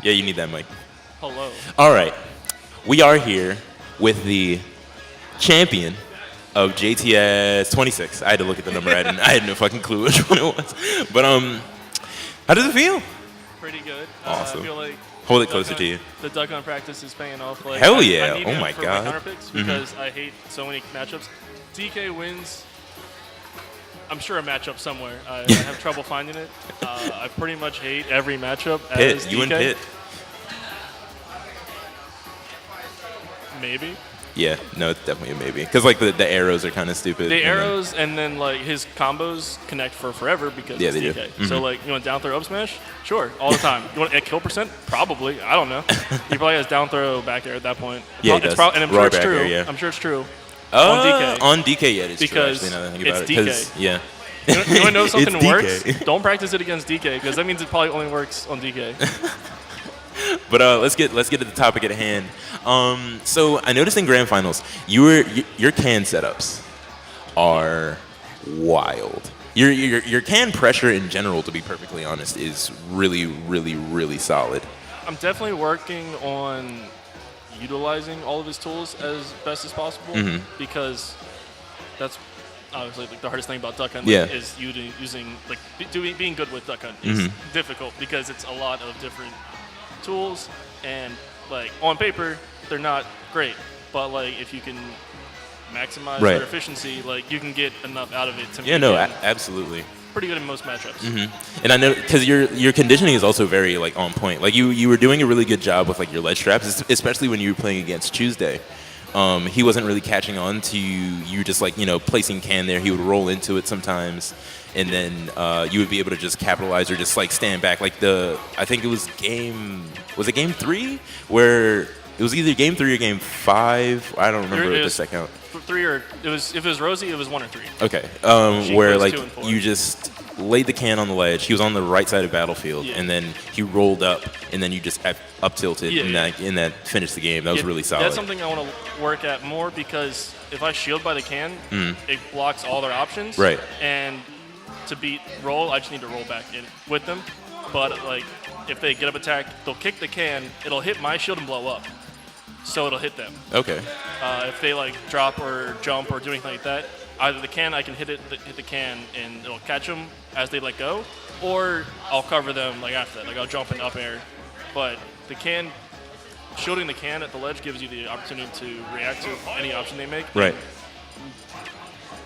Yeah, you need that mic. Hello. All right. We are here with the champion of JTS 26. I had to look at the number. I had no fucking clue which one it was. But how does it feel? Pretty good. Awesome. I feel like Hold it closer to you. The duck hunt practice is paying off. Like, Hell I yeah. need Oh him my for God. My counter picks because I hate so many matchups. DK wins. I'm sure a matchup somewhere. I have trouble finding it. I pretty much hate every matchup. Pitt, as you DK. and Pitt. Maybe. Yeah, no, it's definitely a maybe. Because like the arrows are kind of stupid. The arrows and then like his combos connect for forever because Yeah, it's they do. DK. So like you want down throw up smash? Sure, all the time. You want a kill percent? Probably. I don't know. He probably has down throw back air at that point. Yeah, he does. And I'm sure Raw it's back true. air, yeah. I'm sure it's true. On DK. On DK, yeah, it is Because true. Actually, now that I think about it's it. DK. Yeah. You want to know something It's works? DK. Don't practice it against DK because that means it probably only works on DK. But let's get to the topic at hand. So I noticed in grand finals, your can setups are wild. Your can pressure in general, to be perfectly honest, is really, really, really solid. I'm definitely working on utilizing all of his tools as best as possible because that's obviously like the hardest thing about duck hunt is using like being good with duck hunt is difficult because it's a lot of different tools and like on paper they're not great, but like if you can maximize their efficiency, like you can get enough out of it to make it absolutely pretty good in most matchups. And I know because your conditioning is also very like on point. Like you were doing a really good job with like your ledge traps, especially when you were playing against Tuesday. He wasn't really catching on to you just like, placing can there. He would roll into it sometimes, and then you would be able to just capitalize or just like stand back. Like I think it was game 3 where it was either game 3 or game 5. I don't remember the second count. 3 or if it was Rosie, it was 1 or 3. Okay, She where goes like 2 and 4. you just laid the can on the ledge. He was on the right side of battlefield, and then he rolled up, and then you just up tilted, and that finished the game. That was really solid. That's something I want to work at more because if I shield by the can, it blocks all their options. Right. And to beat roll, I just need to roll back in with them. But like if they get up attack, they'll kick the can. It'll hit my shield and blow up. So it'll hit them. Okay. If they like drop or jump or do anything like that, either the can I can hit the can and it'll catch them as they let go, or I'll cover them like after that. Like I'll jump in up air, but the can shielding the can at the ledge gives you the opportunity to react to any option they make. Right.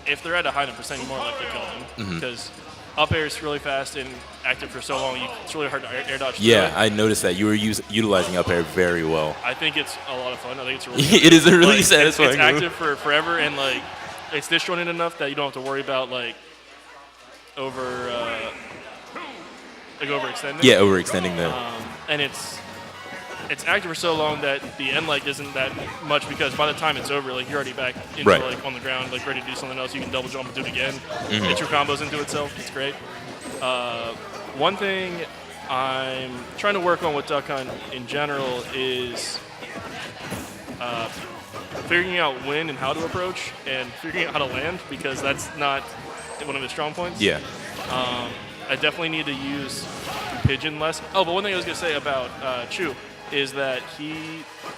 If they're at a high enough percent, you're more likely to kill them because up air is really fast and active for so long. It's really hard to air dodge. Yeah, I noticed that you were utilizing up air very well. I think it's a lot of fun. I think it's really it is a really satisfying. It's active for forever, and like it's disjointed enough that you don't have to worry about like overextending. Yeah, overextending them. And it's active for so long that the end leg isn't that much because by the time it's over, like you're already back into like on the ground, like ready to do something else. You can double jump and do it again. Get your combos into itself. It's great. One thing I'm trying to work on with duck hunt in general is figuring out when and how to approach and figuring out how to land because that's not one of his strong points. Yeah. I definitely need to use pigeon less. Oh, but one thing I was going to say about Chu is that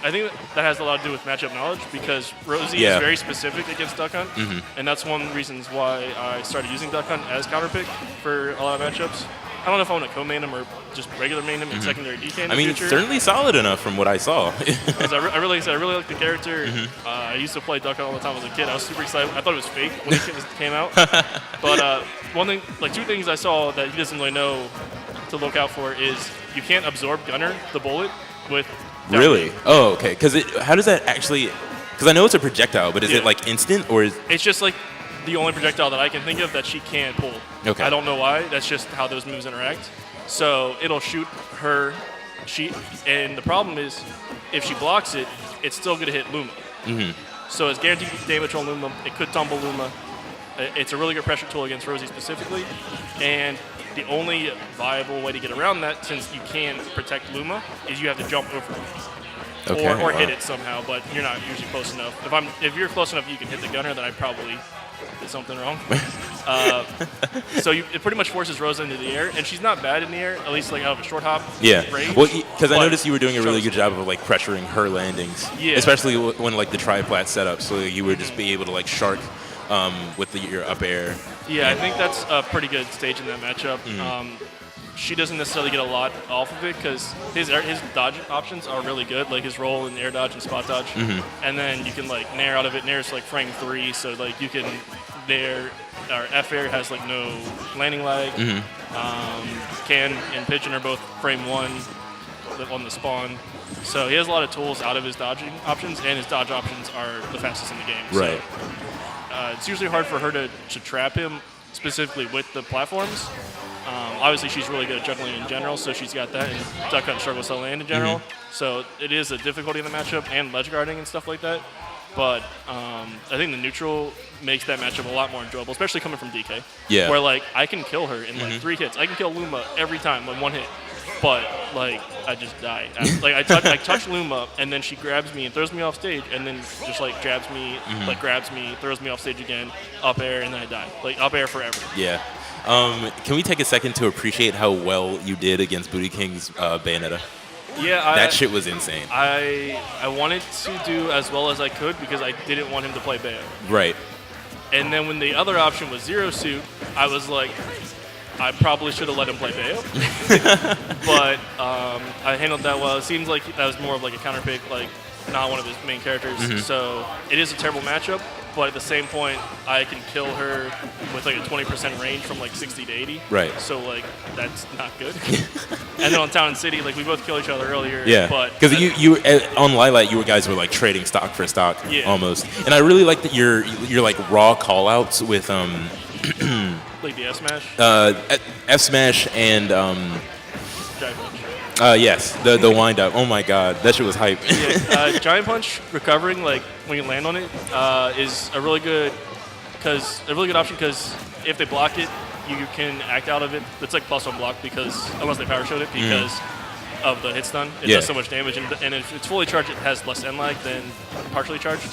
I think that has a lot to do with matchup knowledge because Rosie is very specific against duck hunt, and that's one of the reasons why I started using duck hunt as counter pick for a lot of matchups. I don't know if I want to co-main him or just regular main him in secondary DK in the future. It's certainly solid enough from what I saw. I really like the character. I used to play duck hunt all the time as a kid. I was super excited. I thought it was fake when it came out. But one thing, like 2 things I saw that he doesn't really know to look out for is you can't absorb gunner the bullet with. Really? Oh, okay. How does that actually? Because I know it's a projectile, but is it like instant or is? It's just like the only projectile that I can think of that she can't pull. Okay. I don't know why. That's just how those moves interact. So it'll shoot her. And the problem is, if she blocks it, it's still going to hit Luma. So it's guaranteed damage on Luma. It could tumble Luma. It's a really good pressure tool against Rosie specifically. And the only viable way to get around that, since you can't protect Luma, is you have to jump over it. Okay, Or hit it somehow, but you're not usually close enough. If you're close enough, you can hit the gunner. Then I probably did something wrong. So it pretty much forces Rosa into the air, and she's not bad in the air, at least like out of a short hop range. Well, because I noticed you were doing a really good job of like pressuring her landings, especially when like the tri-flat setup, so you would just be able to like shark with your up air. Yeah, I think that's a pretty good stage in that matchup. She doesn't necessarily get a lot off of it because his dodge options are really good, like his roll and air dodge and spot dodge. And then you can like nair out of it. Nair's like frame 3, so like you can nair. Our F air has like no landing lag. Can and pigeon are both frame 1 on the spawn. So he has a lot of tools out of his dodging options, and his dodge options are the fastest in the game. Right. So it's usually hard for her to trap him specifically with the platforms. Obviously, she's really good at juggling in general, so she's got that, and duck hunt struggles to land in general. So it is a difficulty in the matchup and ledge guarding and stuff like that. But I think the neutral makes that matchup a lot more enjoyable, especially coming from DK. Yeah. Where like I can kill her in like 3 hits. I can kill Luma every time with 1 hit. But like I just die. Like I touch Luma, and then she grabs me and throws me off stage, and then just like jabs me, like grabs me, throws me off stage again, up air, and then I die. Like up air forever. Yeah. Can we take a second to appreciate how well you did against Booty King's Bayonetta? Yeah, that shit was insane. I wanted to do as well as I could because I didn't want him to play Bayo. Right. And then when the other option was Zero Suit, I was like, I probably should have let him play Bayo. But I handled that well. It seems like that was more of like a counter pick, like not one of his main characters. So it is a terrible matchup. But at the same point, I can kill her with like a 20% range from like 60 to 80. Right. So like that's not good. And then on Town and City, like we both killed each other earlier. Yeah. But because you on Lilac, you guys were like trading stock for stock almost. And I really like that your like raw callouts with like the F smash. F smash and Giant Punch. Yes, the wind up. Oh my god, that shit was hype. Yeah, Giant Punch recovering like when you land on it is a really good option because if they block it, you can act out of it. It's like +1 block because unless they power showed it because of the hit stun, it does so much damage, and if it's fully charged, it has less end lag than partially charged.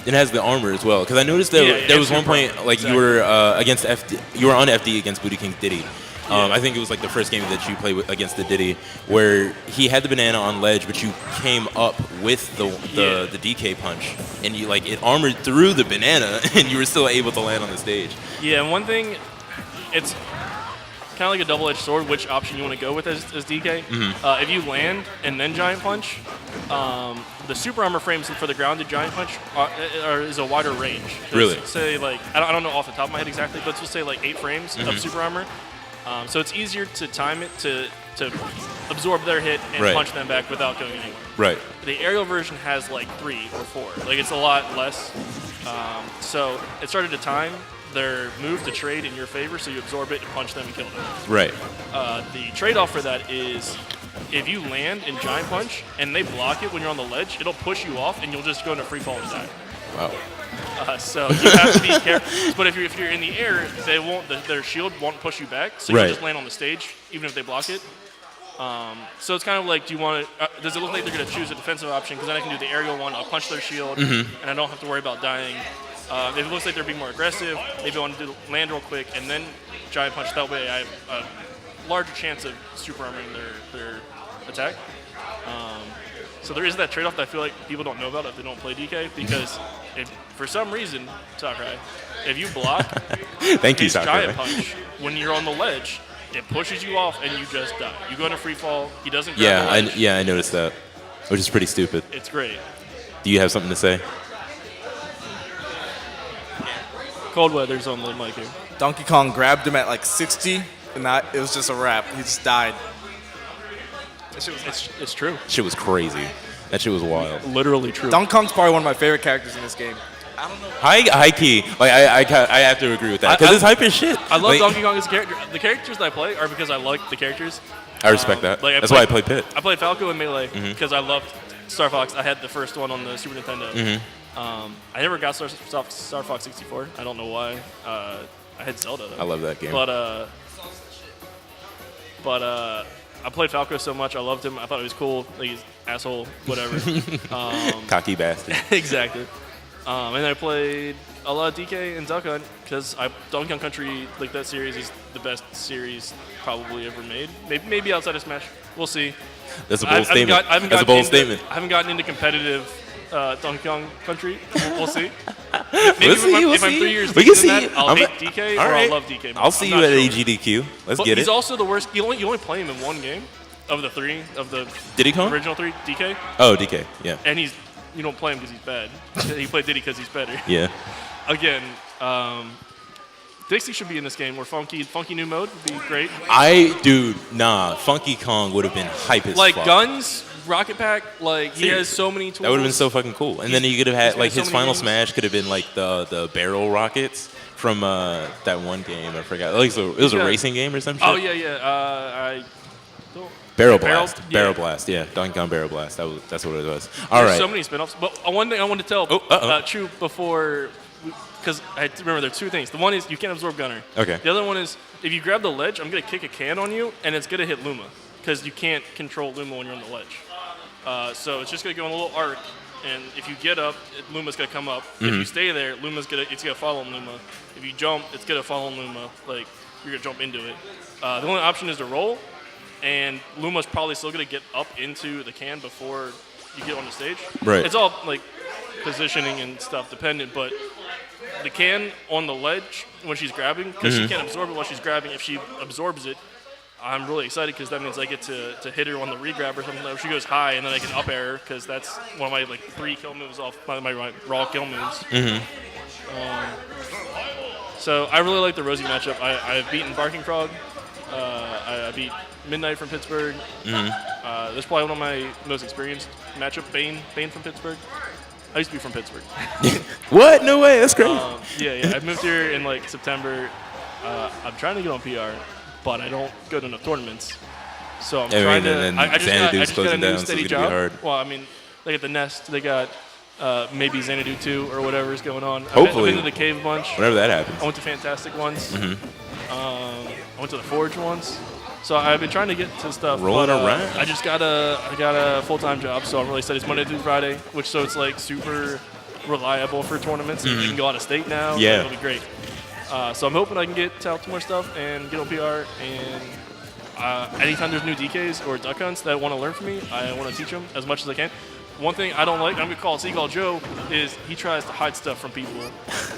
It has the armor as well because I noticed that there was one point like you were against you were on FD against Booty King Diddy. I think it was like the first game that you played against the Diddy, where he had the banana on ledge, but you came up with the DK punch, and you like it armored through the banana, and you were still able to land on the stage. Yeah, and one thing, it's kind of like a double-edged sword. Which option you want to go with as DK? If you land and then Giant Punch, the super armor frames for the grounded Giant Punch is a wider range. Really? Say like I don't know off the top of my head exactly, but let's just say like 8 frames of super armor. So it's easier to time it to absorb their hit and punch them back without going anywhere. Right. The aerial version has like 3 or 4. Like it's a lot less. So it started to time their move to trade in your favor, so you absorb it and punch them and kill them. Right. The trade-off for that is if you land in Giant Punch and they block it when you're on the ledge, it'll push you off and you'll just go into free fall and die. Wow. So you have to be careful. But if you're in the air, they won't. Their shield won't push you back, so you just land on the stage, even if they block it. So it's kind of like, do you want to? Does it look like they're going to choose a defensive option? Because then I can do the aerial one. I'll punch their shield, and I don't have to worry about dying. If it looks like they're being more aggressive, maybe I want to land real quick and then Giant Punch. That way, I have a larger chance of super armoring their attack. So there is that trade-off that I feel like people don't know about if they don't play DK, because if for some reason, Sakurai, if you block his Giant Punch when you're on the ledge, it pushes you off and you just die. You go into free fall. He doesn't grab the ledge. I noticed that, which is pretty stupid. It's great. Do you have something to say? Cold Weather's on the mic here. Donkey Kong grabbed him at like 60, and it was just a wrap. He just died. It's true. Shit was crazy. That shit was wild. Literally true. Donkey Kong's probably one of my favorite characters in this game. I don't know. High key. Like I have to agree with that because it's hype as shit. I love Donkey Kong as a character. The characters that I play are because I like the characters. I respect that. That's why I play Pit. I played Falco and Melee because I loved Star Fox. I had the first one on the Super Nintendo. I never got Star Fox 64. I don't know why. I had Zelda though. I love that game. But I played Falco so much. I loved him. I thought he was cool. Like he's asshole, whatever. Cocky bastard. Exactly. And I played DK and Duck Hunt because Donkey Kong Country, like that series, is the best series probably ever made. Maybe outside of Smash, we'll see. That's a bold statement. That's a bold statement. I haven't gotten into competitive Donkey Kong Country. We'll see. Maybe if I'm 3 years we deep can in see. that, I'll hate DK or I'll love DK. I'll see you at AGDQ. Let's get it. He's also the worst. You only play him in one game of the three of the Diddy Kong? original three. DK. Oh, DK. Yeah. And you don't play him because he's bad. You play Diddy because he's better. Yeah. Again, Dixie should be in this game. Or Funky New Mode would be great. Funky Kong would have been hype as like fuck. Guns. Rocket Pack, he has so many tools. That would have been so fucking cool. And then he could have had, his final smash could have been, the barrel rockets from that one game. I forgot. It was a racing game or some shit. Oh, yeah. Barrel Blast. Barrel Blast, yeah. Donkey Kong Barrel Blast. That's what it was. All right. There's so many spin-offs. But one thing I wanted to tell Chu before, because I remember there are two things. The one is you can't absorb Gunner. Okay. The other one is if you grab the ledge, I'm going to kick a can on you, and it's going to hit Luma. Because you can't control Luma when you're on the ledge. So it's just going to go in a little arc, and if you get up, Luma's going to come up. If you stay there, it's going to follow Luma. If you jump, it's going to follow Luma. You're going to jump into it. The only option is to roll, and Luma's probably still going to get up into the can before you get on the stage. Right. It's all, positioning and stuff dependent, but the can on the ledge when she's grabbing, because she can't absorb it while she's grabbing, if she absorbs it, I'm really excited because that means I get to hit her on the re-grab or something. If she goes high, and then I can up air her because that's one of my 3 kill moves off my raw kill moves. So I really like the Rosie matchup. I've beaten Barking Frog. I beat Midnight from Pittsburgh. That's probably one of my most experienced matchup. Bane from Pittsburgh. I used to be from Pittsburgh. What? No way. That's crazy. Yeah. I moved here in September. I'm trying to get on PR. But I don't go to enough tournaments, so I'm trying to. I just got a new steady job. Well, I mean, at the Nest, they got maybe Xanadu 2 or whatever is going on. Hopefully, I've been to the Cave bunch. Whenever that happens. I went to Fantastic once. I went to the Forge once. So I've been trying to get to stuff. Rolling around. I got a full-time job, so I'm really excited. It's Monday through Friday, so it's super reliable for tournaments. You can go out of state now. Yeah, it'll be great. So I'm hoping I can get out to more stuff and get on PR. And anytime there's new DKs or duck hunts that want to learn from me, I want to teach them as much as I can. One thing I don't like, I'm going to call Seagull Joe, is he tries to hide stuff from people.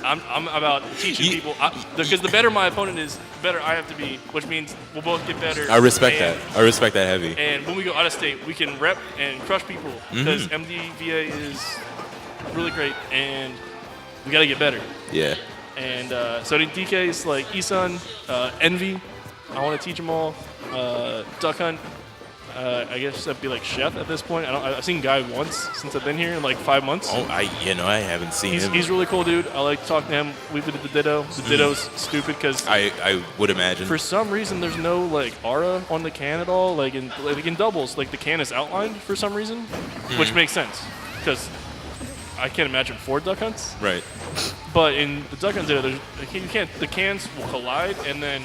I'm about teaching people. Because the better my opponent is, the better I have to be, which means we'll both get better. I respect that. I respect that heavy. And when we go out of state, we can rep and crush people. Because MDVA is really great, and we got to get better. Yeah. And so the DKs like Isun, Envy, I want to teach them all. Duck Hunt, I guess that'd be like Chef at this point. I've seen Guy once since I've been here in 5 months. Oh, I haven't seen him. He's a really cool dude. I like talking to him. We did the Ditto. The Ditto's stupid because I would imagine for some reason there's no aura on the can at all. In doubles, the can is outlined for some reason, which makes sense because I can't imagine 4 duck hunts. Right. But in the duck hunt, the cans will collide, and then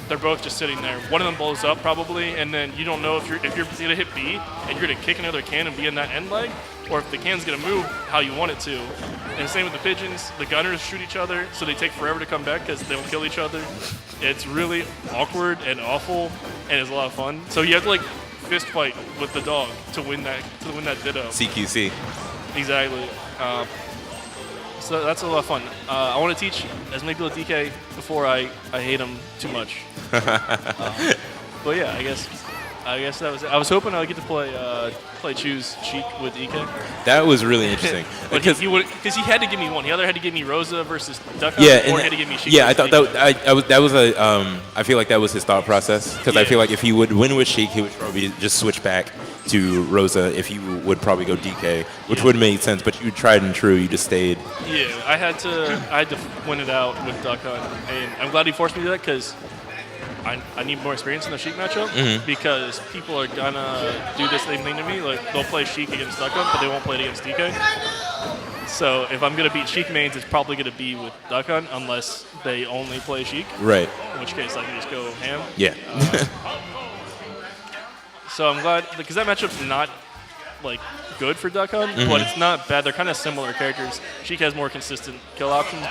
they're both just sitting there. One of them blows up probably, and then you don't know if you're gonna hit B and you're gonna kick another can and be in that end leg, or if the can's gonna move how you want it to. And same with the pigeons. The gunners shoot each other, so they take forever to come back because they will kill each other. It's really awkward and awful, and it's a lot of fun. So you have to fist fight with the dog to win that Ditto. CQC. Exactly. So that's a lot of fun. I want to teach as many people at DK before I hate them too much. But yeah, I guess that was it. I was hoping I would get to play Choose Sheik with EK. That was really interesting. Because he had to give me one. He either had to give me Rosa versus Duck Hunt, or he had to give me Sheik. Yeah, I thought I feel like that was his thought process, because I feel like if he would win with Sheik, he would probably just switch back to Rosa. If he would probably go DK, which would make sense. But you tried and true. You just stayed. Yeah, I had to win it out with Duck Hunt, and I'm glad he forced me to do that because I need more experience in the Sheik matchup, because people are gonna do the same thing to me. They'll play Sheik against Duck Hunt, but they won't play it against DK. So if I'm gonna beat Sheik mains, it's probably gonna be with Duck Hunt unless they only play Sheik. Right. In which case I can just go ham. Yeah. So I'm glad because that matchup's not like good for Duck Hunt, but it's not bad. They're kind of similar characters. Sheik has more consistent kill options,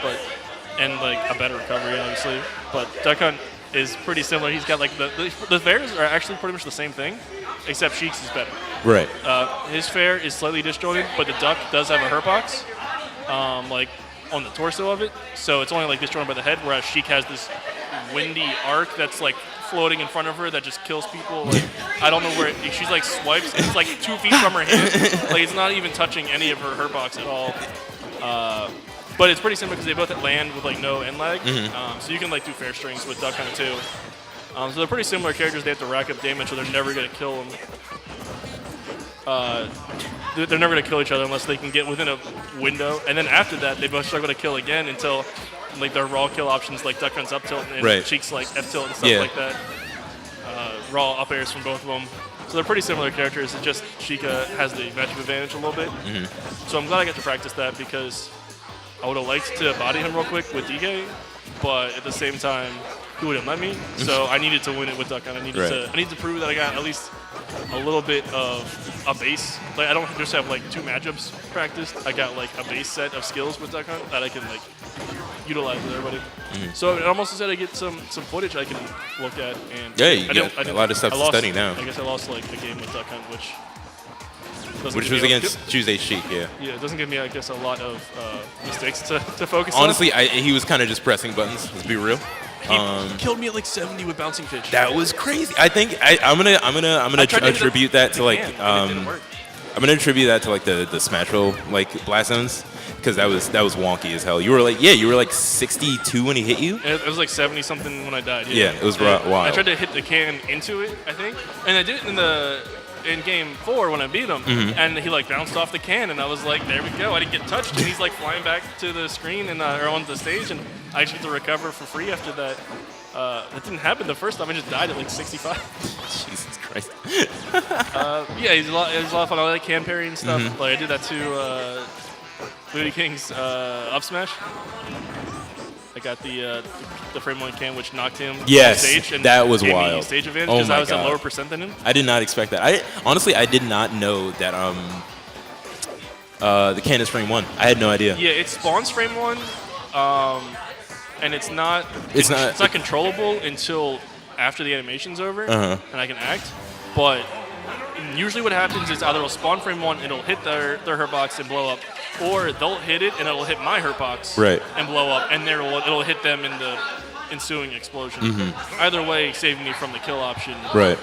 and like a better recovery, obviously. But Duck Hunt is pretty similar. He's got like the fairs are actually pretty much the same thing, except Sheik's is better. Right. His fair is slightly disjointed, but the duck does have a hurt box, like on the torso of it. So it's only like disjointed by the head, whereas Sheik has this windy arc that's like floating in front of her that just kills people. Like, I don't know where she's like swipes. It's like 2 feet from her hand. Like it's not even touching any of her hurt box at all. But it's pretty similar because they both land with like no end lag. So you can like do fair strings with Duck Hunt too. So they're pretty similar characters. They have to rack up damage, so they're never gonna kill them. They're never gonna kill each other unless they can get within a window. And then after that, they both struggle to kill again until like their raw kill options, like Duck Hunt's up tilt and Sheik's like F tilt and stuff like that. Raw up airs from both of them. So they're pretty similar characters. It's just Sheikah has the matchup advantage a little bit. So I'm glad I got to practice that because I would have liked to body him real quick with DK, but at the same time, he wouldn't let me. So I needed to win it with Duck Hunt. I needed to prove that I got at least a little bit of a base. Like I don't just have like 2 matchups practiced. I got like a base set of skills with Duck Hunt that I can like utilize with everybody. So it almost said I get some footage I can look at. And yeah, you got a lot of stuff to study now. I guess I lost like a game with Duck Hunt, which was against Tuesday Sheik, yeah. Yeah, it doesn't give me, I guess, a lot of mistakes to focus Honestly, on. he was kind of just pressing buttons. Let's be real. He killed me at like 70 with bouncing pitch. That was crazy. I think I'm gonna attribute that to like I'm gonna attribute that to like the Smash Roll like blast zones because that was wonky as hell. You were like 62 when he hit you. It was like 70 something when I died. Yeah, it was wild. I tried to hit the can into it, I think, and I did it in game 4 when I beat him, and he like bounced off the can, and I was like, there we go. I didn't get touched, and he's like flying back to the screen and or on the stage, and I actually get to recover for free after that. That didn't happen the first time. I just died at like 65. Jesus Christ. Yeah, he's a lot of fun. I like can parry and stuff. Like I did that to Booty King's up smash. I got the frame 1 can, which knocked him off stage, and that was gave wild. Me stage advantage because I was at lower percent than him. I did not expect that. I did not know that the can is frame 1. I had no idea. Yeah, it spawns frame 1, and it's not controllable until after the animation's over, and I can act. But usually what happens is either it'll spawn frame 1, it'll hit their hurt box and blow up, or they'll hit it and it'll hit my hurt box and blow up, and it'll hit them in the ensuing explosion. Either way, saving me from the kill option. Right.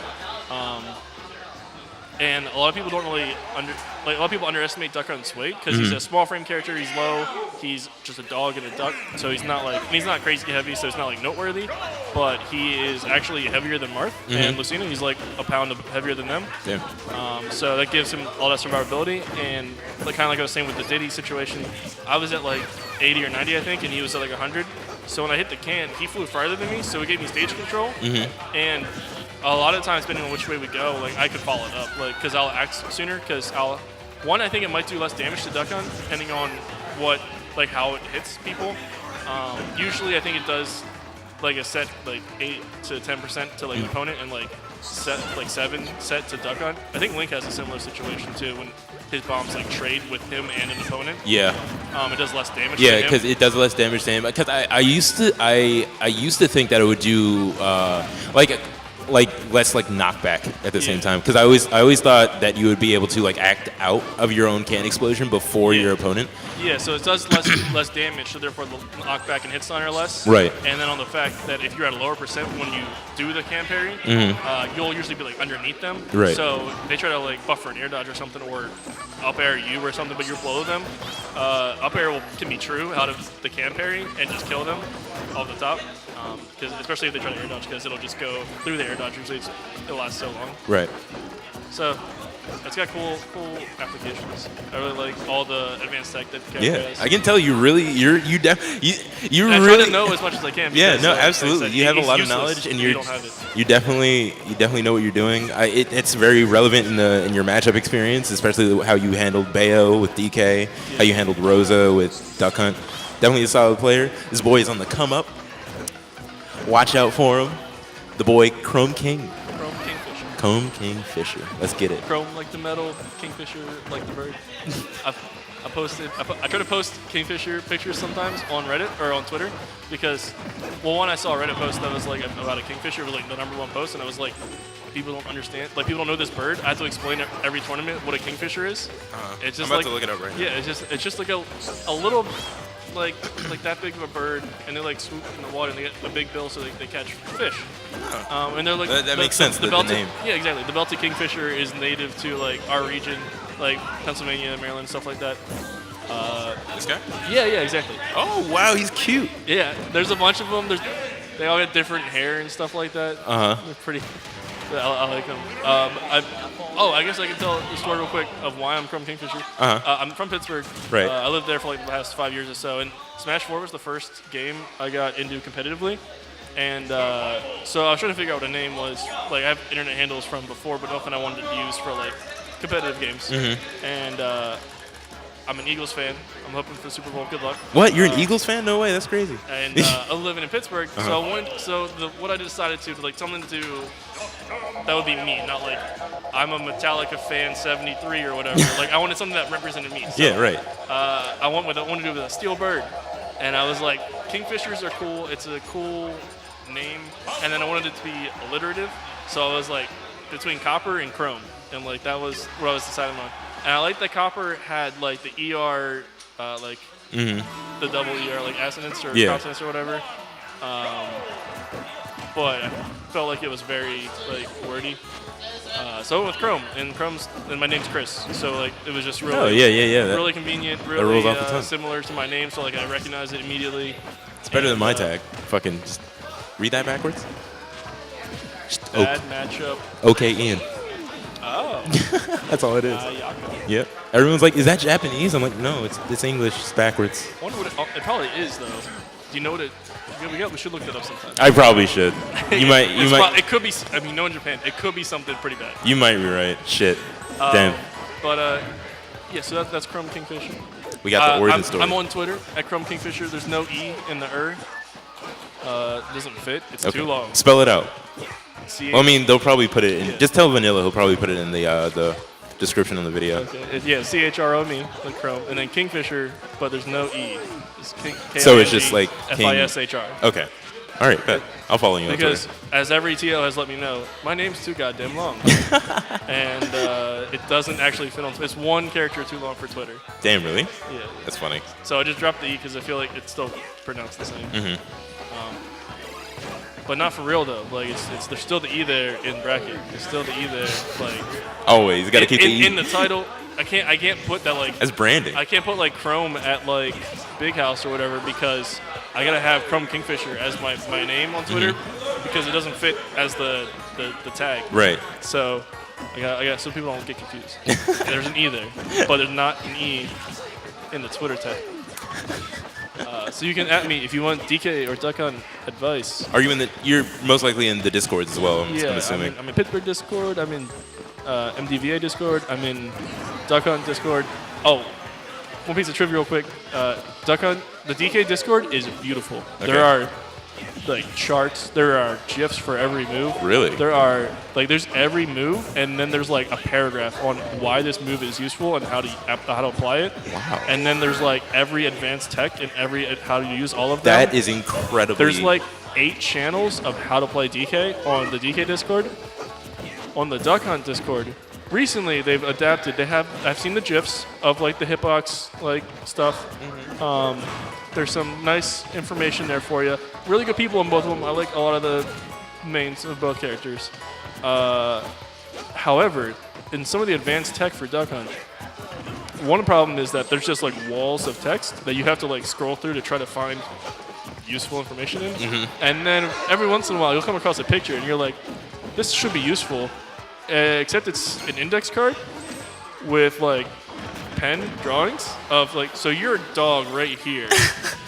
And a lot of people don't really a lot of people underestimate Duck Hunt's weight because he's a small frame character. He's low. He's just a dog and a duck, so he's not crazy heavy. So it's not like noteworthy. But he is actually heavier than Marth and Lucina. He's like a pound heavier than them. Damn. So that gives him all that survivability. And like kind of like I was saying with the Diddy situation, I was at like 80 or 90, I think, and he was at like 100. So when I hit the can, he flew farther than me, so it gave me stage control. And a lot of times, depending on which way we go, like I could follow it up, like because I'll act sooner. Because I think it might do less damage to Duck Hunt, depending on how it hits people. Usually, I think it does like a set like 8 to 10% to like an opponent, and like 7 set to Duck Hunt. I think Link has a similar situation too when his bombs like trade with him and an opponent. Yeah. It does less damage. Yeah, because it does less damage to him. Because I used to think that it would do less like knockback at the same time, because I always thought that you would be able to like act out of your own can explosion before your opponent. Yeah, so it does less damage, so therefore the knockback and hit stun are less. Right. And then on the fact that if you're at a lower percent when you do the can parry, you'll usually be like underneath them. Right. So they try to like buffer an air dodge or something, or up air you or something, but you're below them. Up air can be true out of the can parry and just kill them off the top. Because especially if they try to air dodge, because it'll just go through the air dodge. Usually it lasts so long. Right. So it's got cool applications. I really like all the advanced tech that the character has. I can tell you really I try to know as much as I can. Yeah, no, absolutely. You have a lot of knowledge, and you definitely know what you're doing. It's very relevant in your matchup experience, especially how you handled Bayo with DK, how you handled Rosa with Duck Hunt. Definitely a solid player. This boy is on the come up. Watch out for him. The boy Chrome King. Chrome KingFisher. Chrome KingFisher. Let's get it. Chrome like the metal, Kingfisher like the bird. I try to post Kingfisher pictures sometimes on Reddit or on Twitter because, well, one I saw a Reddit post that was like about a Kingfisher, it was like the #1 post, and I was like, people don't understand, like people don't know this bird. I have to explain at every tournament what a Kingfisher is. It's just I'm about to look it up right now. Yeah, it's just like a little like that big of a bird, and they like swoop in the water and they get a big bill so they catch fish. And they're like that makes sense. The name. Yeah, exactly. The belted kingfisher is native to like our region, like Pennsylvania, Maryland, stuff like that. This guy? Yeah, exactly. Oh wow, he's cute. Yeah, there's a bunch of them. They all get different hair and stuff like that. They're pretty. I like them. I guess I can tell the story real quick of why I'm Chrome KingFisher. I'm from Pittsburgh. Right. I lived there for like the last 5 years or so, and Smash 4 was the first game I got into competitively. And so I was trying to figure out what a name was. Like I have internet handles from before, but nothing I wanted to use for like competitive games. And I'm an Eagles fan. I'm hoping for the Super Bowl. Good luck. What? You're an Eagles fan? No way. That's crazy. And I'm living in Pittsburgh, so what I decided to like something to that would be me, not like I'm a Metallica fan 73 or whatever. Like I wanted something that represented me. So, yeah, right. I wanted to do with a steel bird, and I was like, Kingfishers are cool. It's a cool name, and then I wanted it to be alliterative, so I was like between copper and chrome, and like that was what I was deciding on. And I like that copper had like the ER, the double ER, like assonance or consonants or whatever. But I felt like it was very like wordy. So I went with Chrome, and my name's Chris. So like it was just really, really convenient, really similar to my name. So like I recognize it immediately. It's better than my tag. Fucking just read that backwards. Bad matchup. Okay, Ian. Oh. That's all it is. Yep. Everyone's like, is that Japanese? I'm like, no, it's English. It's backwards. I wonder what it probably is, though. Do you know what it... We should look that up sometime. I probably should. You might. It could be... I mean, no in Japan. It could be something pretty bad. You might be right. Shit. Damn. But, yeah, so that's Chrome KingFisher. We got the origin story. I'm on Twitter at Chrome KingFisher. There's no E in the It doesn't fit. It's too long. Spell it out. C-H- I mean, they'll probably put it in. Just tell Vanilla. He'll probably put it in the description of the video. Okay. CHROME, like Chrome, and then Kingfisher, but there's no E. So it's just like FISHR. Okay. All right. Bet. I'll follow you on Twitter. Because as every TL has let me know, my name's too goddamn long, and it doesn't actually fit on. It's one character too long for Twitter. Damn, really? Yeah. That's funny. So I just dropped the E because I feel like it's still pronounced the same. But not for real though. Like there's still the E there in bracket. There's still the E there. Like always, you gotta keep the E in the title. I can't put that like as branding. I can't put like Chrome at like Big House or whatever because I gotta have Chrome KingFisher as my name on Twitter because it doesn't fit as the tag. Right. So I got so people don't get confused. There's an E there, but there's not an E in the Twitter tag. So you can at me if you want DK or Duck Hunt advice. Are you you're most likely in the Discords as well, I'm assuming. I'm in Pittsburgh Discord, I'm in MDVA Discord, I'm in Duck Hunt Discord. Oh, one piece of trivia real quick. Duck Hunt, the DK Discord is beautiful. Okay. There are like charts, there are GIFs for every move. Really? There are there's every move, and then there's like a paragraph on why this move is useful and how to apply it. Wow. And then there's like every advanced tech and how to use all of them. That is incredible. There's like 8 channels of how to play DK on the DK Discord. On the Duck Hunt Discord, recently they've adapted. I've seen the GIFs of like the hitbox like stuff. There's some nice information there for you. Really good people on both of them. I like a lot of the mains of both characters. However, in some of the advanced tech for Duck Hunt, one problem is that there's just like walls of text that you have to like scroll through to try to find useful information in. And then every once in a while you'll come across a picture and you're like, this should be useful, except it's an index card with like pen drawings of like, so you're a dog right here,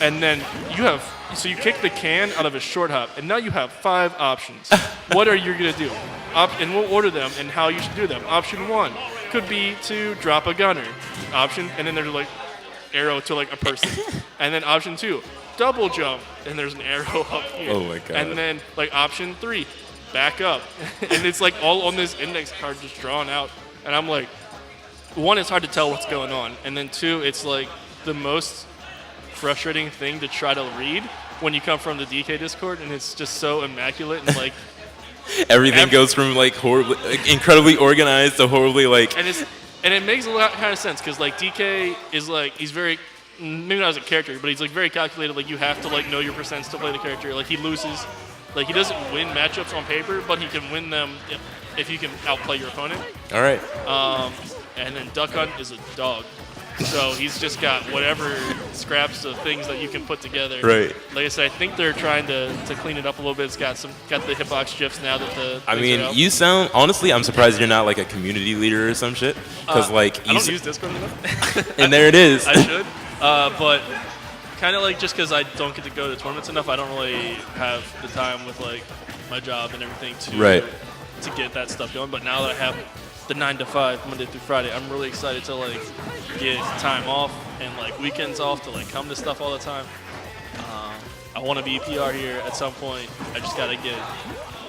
and then you kick the can out of a short hop, and now you have 5 options. What are you gonna do? And we'll order them and how you should do them. Option 1 could be to drop a gunner. And then there's like arrow to like a person, and then option 2, double jump, and there's an arrow up here. Oh my god. And then like option 3, back up. And it's like all on this index card just drawn out. And I'm like, one, it's hard to tell what's going on. And then two, it's like the most frustrating thing to try to read when you come from the DK Discord, and it's just so immaculate and like Everything goes from like horribly, like, incredibly organized to horribly like. And it makes a lot kind of sense because like DK is like he's very maybe not as a character, but he's like very calculated. Like you have to like know your percents to play the character. Like he loses, like he doesn't win matchups on paper, but he can win them if you can outplay your opponent. All right. And then Duck Hunt is a dog. So he's just got whatever scraps of things that you can put together. Right. Like I said, I think they're trying to clean it up a little bit. It's got the hitbox gifs now that the. I mean, you sound honestly. I'm surprised you're not like a community leader or some shit. Because like I don't use Discord enough. And there it is. I should, but kind of like just because I don't get to go to tournaments enough, I don't really have the time with like my job and everything to get that stuff going. But now that I have the 9 to 5 Monday through Friday, I'm really excited to like get time off and like weekends off to like come to stuff all the time. I want to be PR here at some point. I just gotta get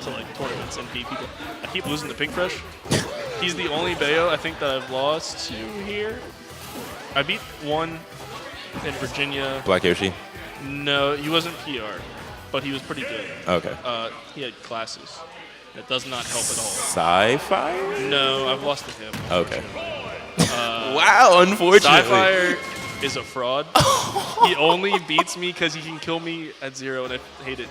to like tournaments and beat people. I keep losing to PingFresh. He's the only Bayo I think that I've lost to here. I beat one in Virginia. Black Yoshi. No, he wasn't PR, but he was pretty good. Okay. He had classes. That does not help at all. Sci-Fi? No, I've lost to him. Okay. Wow, unfortunately. Sci-Fire is a fraud. He only beats me because he can kill me at 0, and I hate it.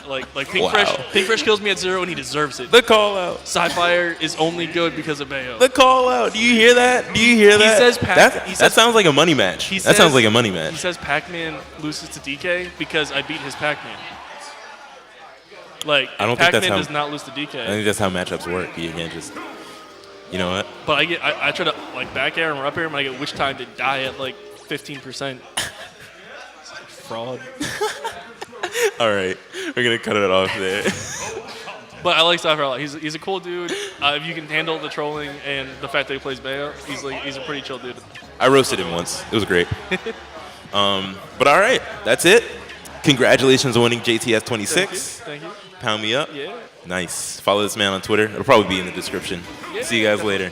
Like PingFresh kills me at 0, and he deserves it. The call out. Sci-Fire is only good because of Bayo. The call out. Do you hear that? Do you hear that? He says that sounds like a money match. That sounds like a money match. He says Pac-Man loses to DK because I beat his Pac-Man. Like, I don't think Pac-Man does not lose to DK. I think that's how matchups work. You can't just, you know what? But I try to like back air him or up air him, and I get which time to die at like 15%. Fraud. All right, we're gonna cut it off there. But I like Cypher a lot. He's a cool dude. If you can handle the trolling and the fact that he plays Bayo, he's a pretty chill dude. I roasted him once. It was great. But all right, that's it. Congratulations on winning JTS 26. Thank you. Pound me up. Yeah. Nice. Follow this man on Twitter. It'll probably be in the description. Yeah. See you guys later.